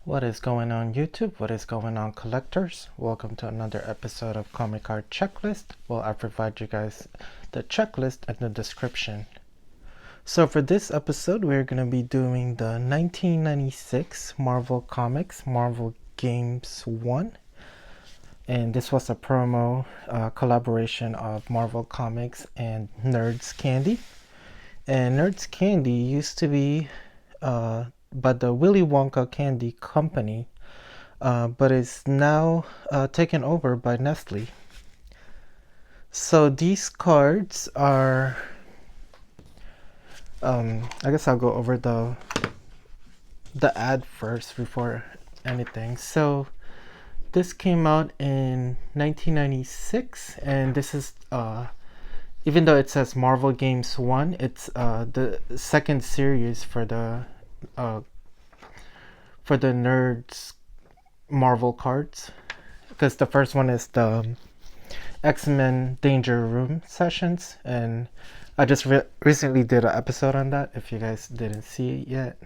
What is going on YouTube? What is going on collectors? Welcome to another episode of Comic Card Checklist. Well, I provide you guys the checklist in the description. So for this episode, we're going to be doing the 1996 Marvel Comics Marvel Games 1. And this was a promo collaboration of Marvel Comics and Nerds Candy. And Nerds Candy used to be by the Willy Wonka Candy Company, but is now taken over by Nestle. So these cards are, I guess I'll go over the ad first before anything. So this came out in 1996, and this is even though it says Marvel Games 1, it's the second series for the Nerds Marvel cards, because the first one is the X-Men Danger Room sessions, and I just recently did an episode on that. If you guys didn't see it yet,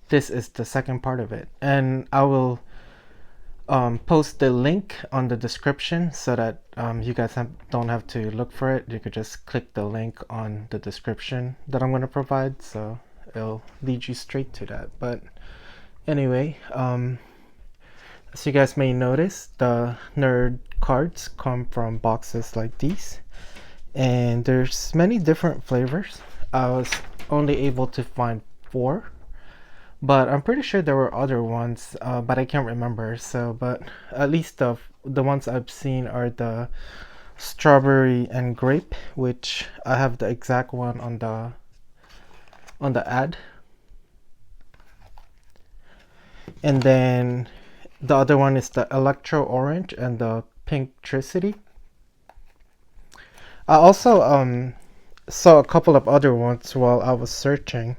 this is the second part of it, and I will post the link on the description so that you guys don't have to look for it. You could just click the link on the description that I'm going to provide, so it'll lead you straight to that. But anyway, as you guys may notice, the nerd cards come from boxes like these, and there's many different flavors. I was only able to find 4, but I'm pretty sure there were other ones, but I can't remember. So, but at least the ones I've seen are the strawberry and grape, which I have the exact one on the ad. And then the other one is the Electrorange and the Pinktricity. I also saw a couple of other ones while I was searching.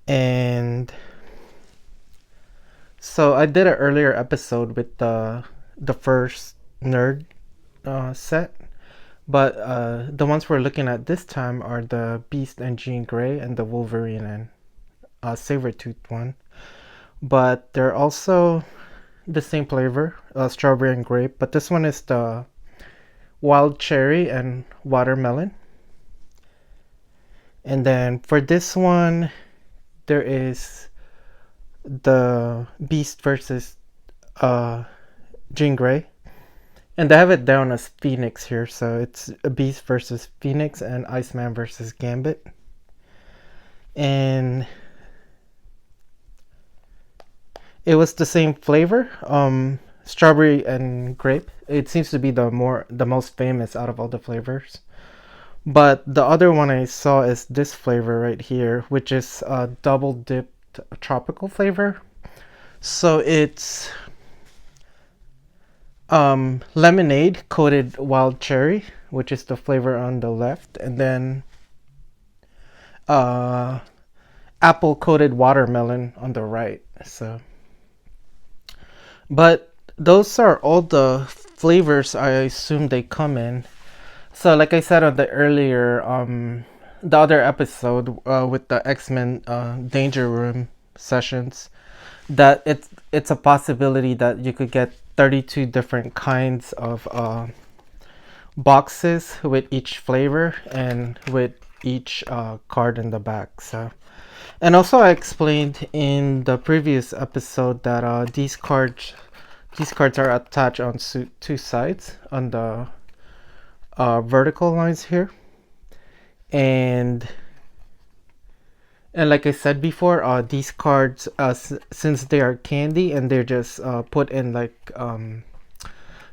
And so I did an earlier episode with the first nerd set, but the ones we're looking at this time are the Beast and Jean Grey and the Wolverine and Sabretooth one. But they're also the same flavor, strawberry and grape, but this one is the wild cherry and watermelon. And then for this one, there is the Beast versus Jean Grey, and they have it down as Phoenix here, so it's a Beast versus Phoenix and Iceman versus Gambit. And it was the same flavor, strawberry and grape. It seems to be the most famous out of all the flavors. But the other one I saw is this flavor right here, which is a double dipped tropical flavor. So it's lemonade coated wild cherry, which is the flavor on the left, and then apple coated watermelon on the right. So, but those are all the flavors I assume they come in. So like I said on the earlier the other episode with the X-Men Danger Room sessions, that it's a possibility that you could get 32 different kinds of boxes with each flavor and with each card in the back. So, and also I explained in the previous episode that these cards are attached on two sides on the vertical lines here, and like I said before, these cards, since they are candy and they're just put in like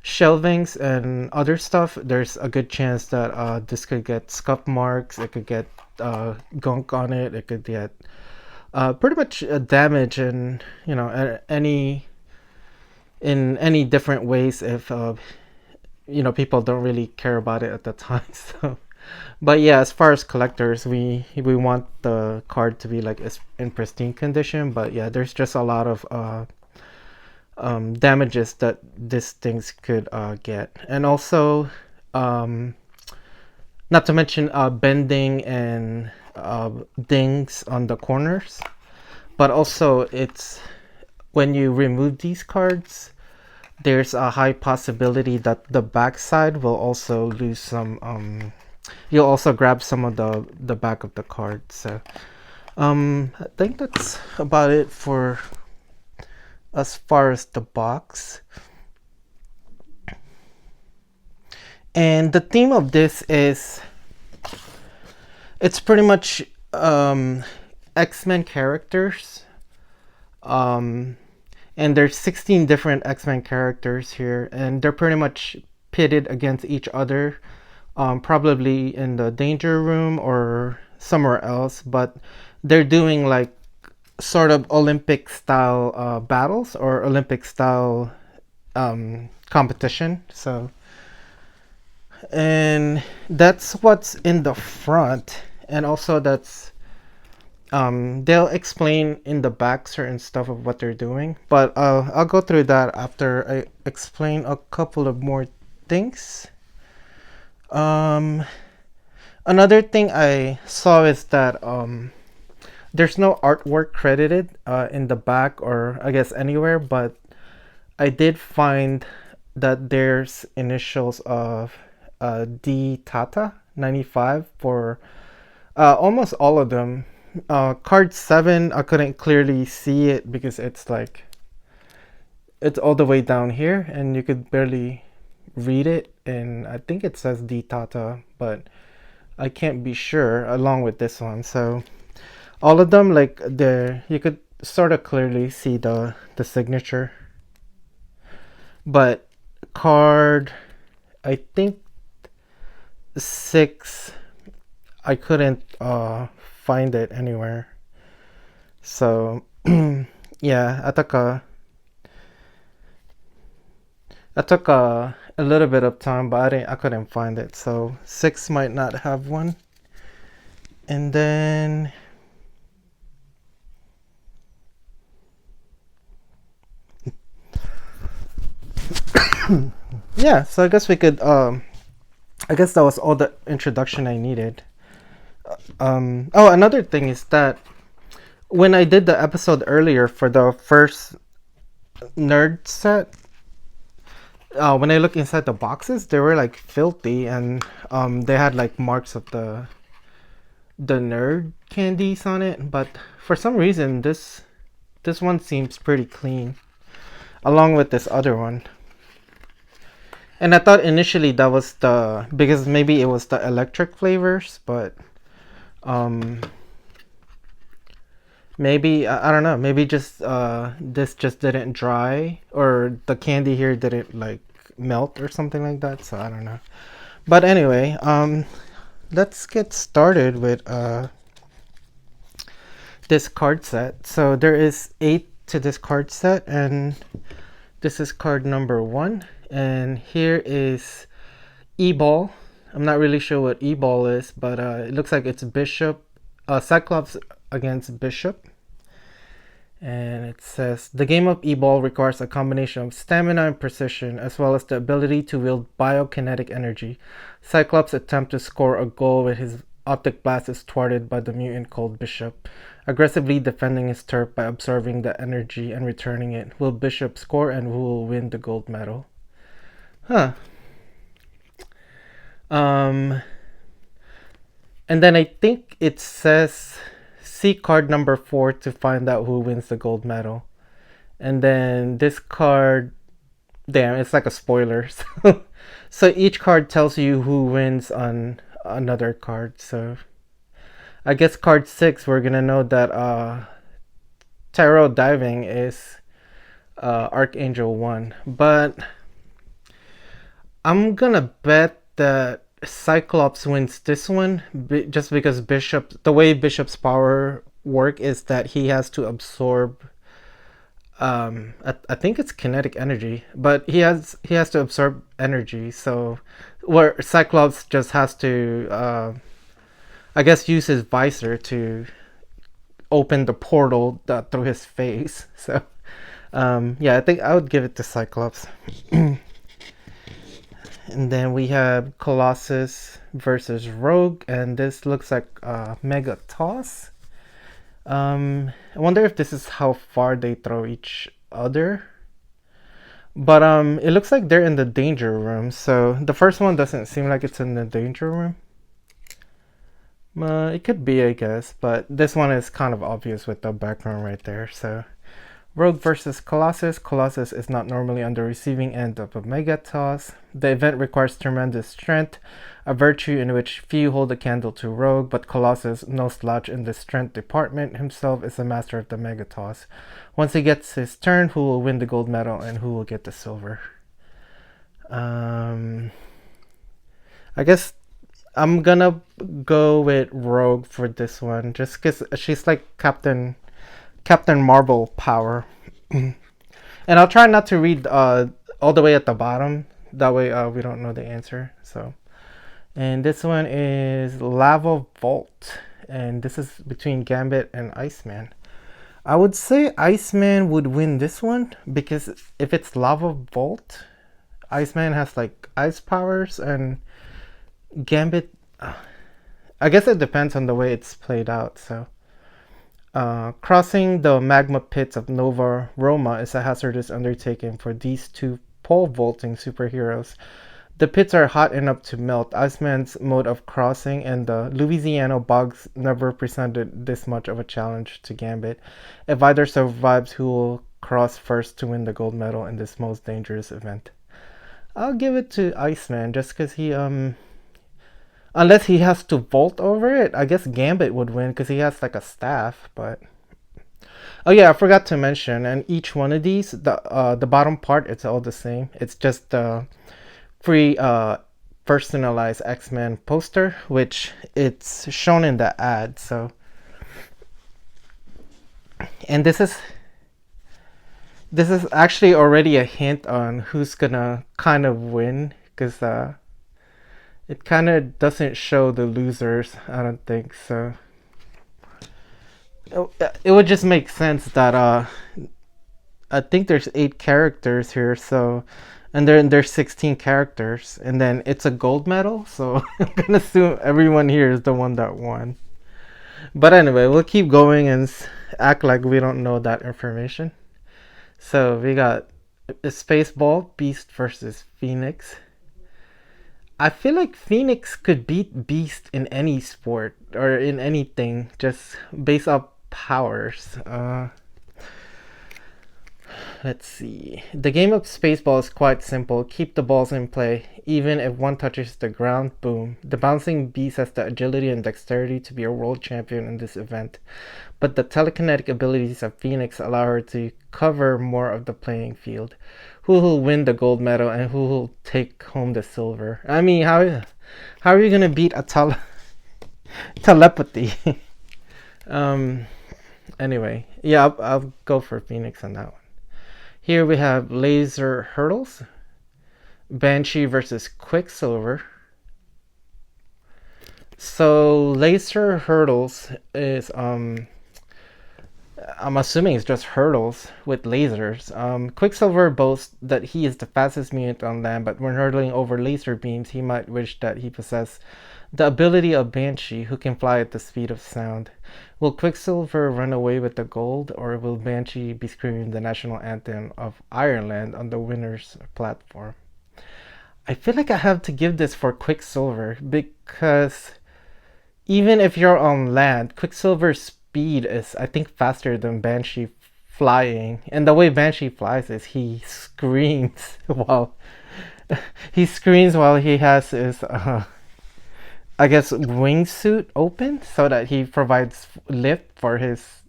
shelvings and other stuff, there's a good chance that this could get scuff marks, it could get gunk on it, it could get pretty much damage, and in any different ways if people don't really care about it at the time. So, but yeah, as far as collectors, we want the card to be like in pristine condition. But yeah, there's just a lot of damages that these things could get, and also not to mention bending and dings on the corners. but also it's when you remove these cards, there's a high possibility that the backside will also lose some. You'll also grab some of the back of the card. So I think that's about it for as far as the box. And the theme of this is, it's pretty much X-Men characters. And there's 16 different X-Men characters here, and they're pretty much pitted against each other, probably in the danger room or somewhere else, but they're doing like sort of Olympic style battles or Olympic style competition. So, and that's what's in the front, and also that's they'll explain in the back certain stuff of what they're doing, but I'll go through that after I explain a couple of more things. Another thing I saw is that there's no artwork credited in the back, or I guess anywhere, but I did find that there's initials of D Tata 95 for almost all of them. Card 7, I couldn't clearly see it because it's all the way down here and you could barely read it, and I think it says D Tata, but I can't be sure along with this one. So all of them, like, there you could sort of clearly see the signature, but card, I think 6, I couldn't find it anywhere. So yeah, I took a little bit of time, but I couldn't find it. So 6 might not have one. And then yeah, so I guess we could I guess that was all the introduction I needed. Oh, another thing is that when I did the episode earlier for the first nerd set, when I look inside the boxes, they were like filthy, and they had like marks of the nerd candies on it. But for some reason, this one seems pretty clean, along with this other one. And I thought initially that was because maybe it was the electric flavors, but maybe I don't know, maybe just this just didn't dry, or the candy here didn't like melt or something like that, so I don't know. But anyway, let's get started with this card set. So there is 8 to this card set, and this is card number 1, and here is E-Ball. I'm not really sure what E-Ball is, but it looks like it's Bishop, Cyclops against Bishop. And it says, the game of E-Ball requires a combination of stamina and precision, as well as the ability to wield biokinetic energy. Cyclops' attempt to score a goal with his optic blast is thwarted by the mutant called Bishop, aggressively defending his turf by absorbing the energy and returning it. Will Bishop score, and who will win the gold medal? Huh. And then I think it says see card number 4 to find out who wins the gold medal. And then this card, damn, it's like a spoiler. So each card tells you who wins on another card. So I guess card 6, we're gonna know that tarot diving is Archangel 1. But I'm gonna bet that Cyclops wins this one, just because the way Bishop's power work is that he has to absorb I think it's kinetic energy, but he has to absorb energy. So where Cyclops just has to I guess use his visor to open the portal through his face. So yeah, I think I would give it to Cyclops. And then we have Colossus versus Rogue, and this looks like Mega Toss. I wonder if this is how far they throw each other. But it looks like they're in the danger room. So the first one doesn't seem like it's in the danger room. It could be, I guess, but this one is kind of obvious with the background right there. So Rogue versus Colossus. Colossus is not normally on the receiving end of a mega toss. The event requires tremendous strength, a virtue in which few hold a candle to Rogue, but Colossus, no slouch in the strength department, himself is the master of the mega toss. Once he gets his turn, who will win the gold medal and who will get the silver? I guess I'm gonna go with Rogue for this one, just because she's like Captain Marvel power. And I'll try not to read all the way at the bottom. That way we don't know the answer. So, and this one is Lava Vault. And this is between Gambit and Iceman. I would say Iceman would win this one because if it's Lava Vault, Iceman has like ice powers and Gambit. I guess it depends on the way it's played out. So. Crossing the magma pits of Nova Roma is a hazardous undertaking for these two pole vaulting superheroes. The pits are hot enough to melt. Iceman's mode of crossing and the Louisiana bogs never presented this much of a challenge to Gambit. If either survives, who will cross first to win the gold medal in this most dangerous event? I'll give it to Iceman just because he unless he has to vault over it, I guess Gambit would win because he has like a staff. But oh yeah, I forgot to mention. And each one of these, the bottom part, it's all the same. It's just the free personalized X-Men poster, which it's shown in the ad. So, and this is actually already a hint on who's gonna kind of win because it kind of doesn't show the losers, I don't think, so. It would just make sense that, I think there's 8 characters here, so. And there's 16 characters, and then it's a gold medal, so I'm gonna assume everyone here is the one that won. But anyway, we'll keep going and act like we don't know that information. So we got a Spaceball, Beast versus Phoenix. I feel like Phoenix could beat Beast in any sport or in anything just based off powers. Let's see. The game of Spaceball is quite simple. Keep the balls in play. Even if one touches the ground, boom. The bouncing beast has the agility and dexterity to be a world champion in this event. But the telekinetic abilities of Phoenix allow her to cover more of the playing field. Who will win the gold medal and who will take home the silver? I mean, how are you gonna beat a telepathy? Anyway, yeah, I'll go for Phoenix on that one. Here we have laser hurdles, Banshee versus Quicksilver. So laser hurdles is I'm assuming it's just hurdles with lasers. Quicksilver boasts that he is the fastest mutant on land, but when hurtling over laser beams, he might wish that he possessed the ability of Banshee, who can fly at the speed of sound. Will Quicksilver run away with the gold, or will Banshee be screaming the national anthem of Ireland on the winner's platform? I feel like I have to give this for Quicksilver because even if you're on land, Quicksilver's speed is, I think, faster than Banshee flying. And the way Banshee flies is he screams while he has his I guess wingsuit open so that he provides lift for his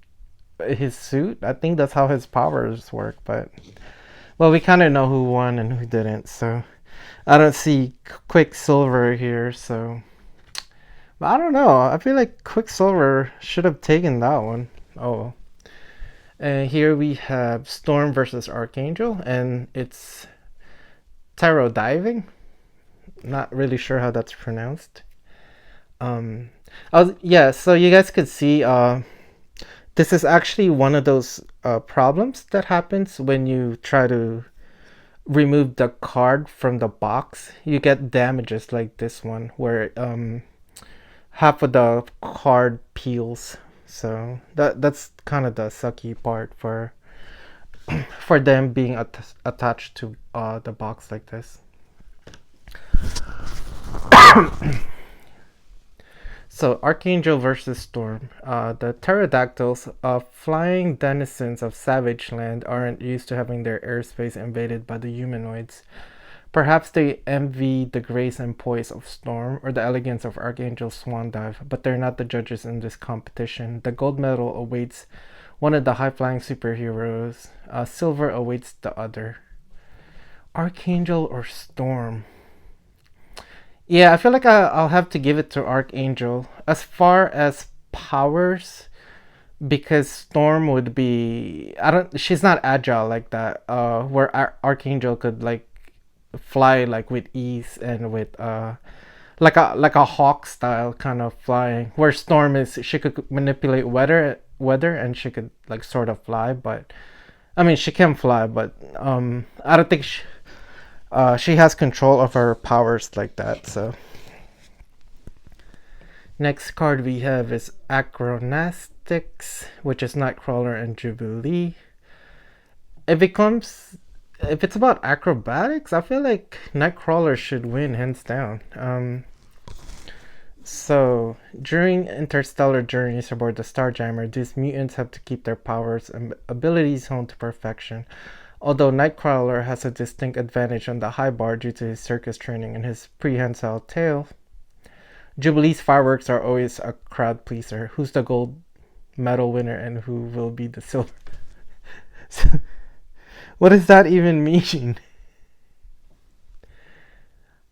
suit. I think that's how his powers work, but well, we kind of know who won and who didn't, so I don't see Quicksilver here, so but I don't know. I feel like Quicksilver should have taken that one. Oh. And here we have Storm versus Archangel, and it's tarot diving. Not really sure how that's pronounced. Yeah, so you guys could see this is actually one of those problems that happens when you try to remove the card from the box. You get damages like this one where half of the card peels. So that's kind of the sucky part for them being attached to the box like this. So Archangel versus Storm. The pterodactyls, flying denizens of savage land, aren't used to having their airspace invaded by the humanoids. Perhaps they envy the grace and poise of Storm or the elegance of Archangel's swan dive, but they're not the judges in this competition. The gold medal awaits one of the high-flying superheroes. Silver awaits the other. Archangel or Storm? Yeah, I feel like I'll have to give it to Archangel. As far as powers, because Storm would be, I don't, she's not agile like that. Where Archangel could like fly like with ease and with like a hawk style kind of flying. Where Storm is, she could manipulate weather and she could like sort of fly, but I mean she can fly, but I don't think she has control of her powers like that. So next card we have is Acronastics, which is Nightcrawler and Jubilee. If it's about acrobatics, I feel like Nightcrawler should win hands down. So during interstellar journeys aboard the Starjammer, these mutants have to keep their powers and abilities honed to perfection. Although Nightcrawler has a distinct advantage on the high bar due to his circus training and his prehensile tail, Jubilee's fireworks are always a crowd pleaser. Who's the gold medal winner and who will be the silver? What does that even mean?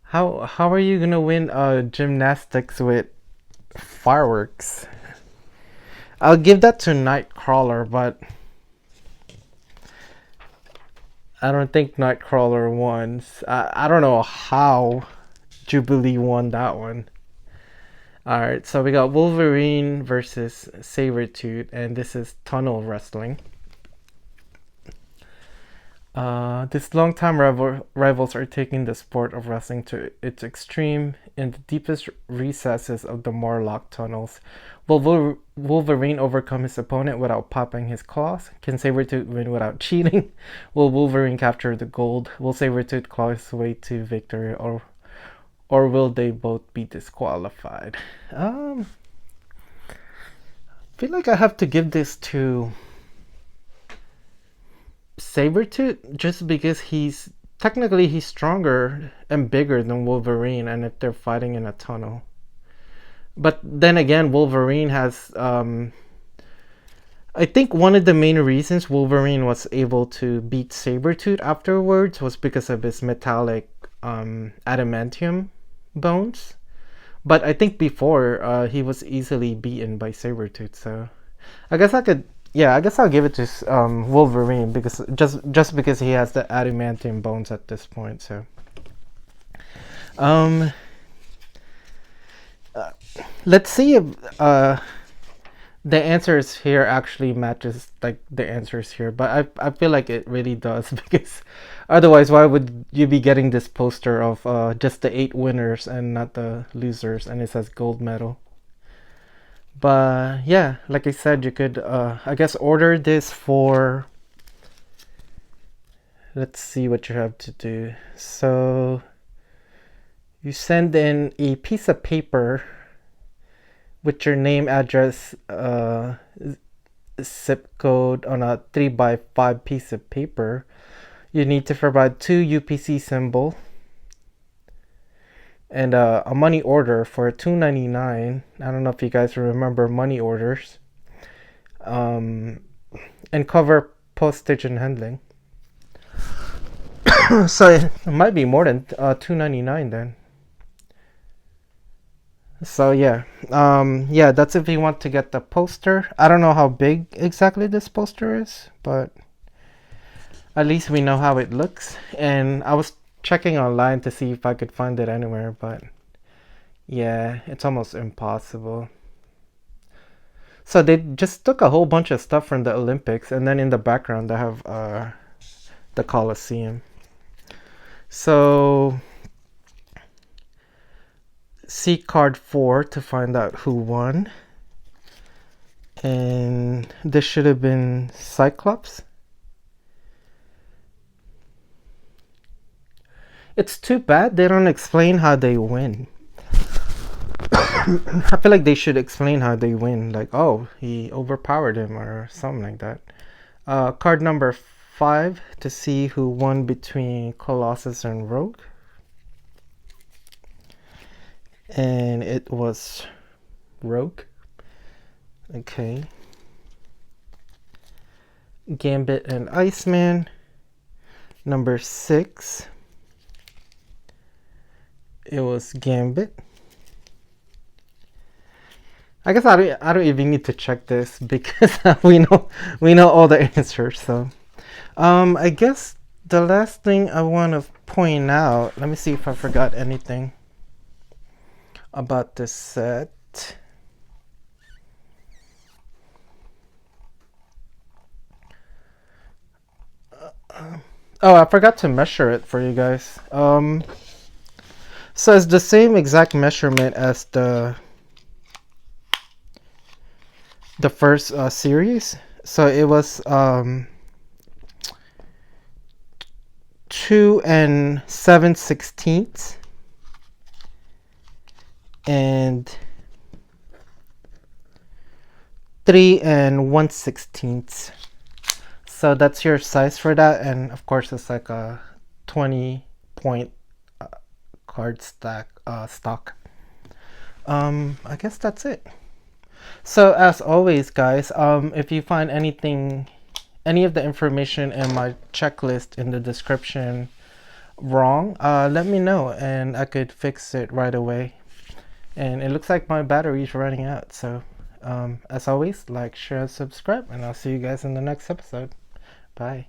How are you gonna win gymnastics with fireworks? I'll give that to Nightcrawler, but I don't think Nightcrawler won. I don't know how Jubilee won that one. Alright, so we got Wolverine versus Sabretooth, and this is tunnel wrestling. These longtime rivals are taking the sport of wrestling to its extreme in the deepest recesses of the Morlock tunnels. Will Wolverine overcome his opponent without popping his claws? Can Sabretooth win without cheating? Will Wolverine capture the gold? Will Sabretooth claw his way to victory, or will they both be disqualified? I feel like I have to give this to Sabretooth just because he's stronger and bigger than Wolverine, and if they're fighting in a tunnel. But then again, Wolverine has I think one of the main reasons Wolverine was able to beat Sabretooth afterwards was because of his metallic adamantium bones. But I think before he was easily beaten by Sabretooth, so I guess I'll give it to Wolverine because just because he has the adamantium bones at this point. So, let's see if the answers here actually matches like the answers here. But I feel like it really does because otherwise, why would you be getting this poster of just the 8 winners and not the losers? And it says gold medal. But yeah, like I said, you could I guess order this for, let's see what you have to do. So you send in a piece of paper with your name, address, zip code on a 3x5 piece of paper. You need to provide 2 UPC symbol and a money order for $2.99. I don't know if you guys remember money orders. And cover postage and handling. So it might be more than $2.99 then. So yeah, that's if you want to get the poster. I don't know how big exactly this poster is, but at least we know how it looks. And I was checking online to see if I could find it anywhere, but yeah, it's almost impossible. So they just took a whole bunch of stuff from the Olympics, and then in the background they have the Coliseum. So see card 4 to find out who won. And this should have been Cyclops. It's too bad they don't explain how they win. I feel like they should explain how they win. Like, oh, he overpowered him or something like that. Card number 5 to see who won between Colossus and Rogue. And it was Rogue. Okay. Gambit and Iceman. Number 6. It was Gambit. I guess I don't even need to check this because we know all the answers. So, I guess the last thing I want to point out. Let me see if I forgot anything about this set. Oh, I forgot to measure it for you guys. So it's the same exact measurement as the first series. So it was 2 7/16 and 3 1/16. So that's your size for that, and of course it's like a 20-point card stock. I guess that's it. So as always, guys, if you find any of the information in my checklist in the description wrong, let me know and I could fix it right away. And it looks like my battery is running out. So as always, like, share, and subscribe, and I'll see you guys in the next episode. Bye.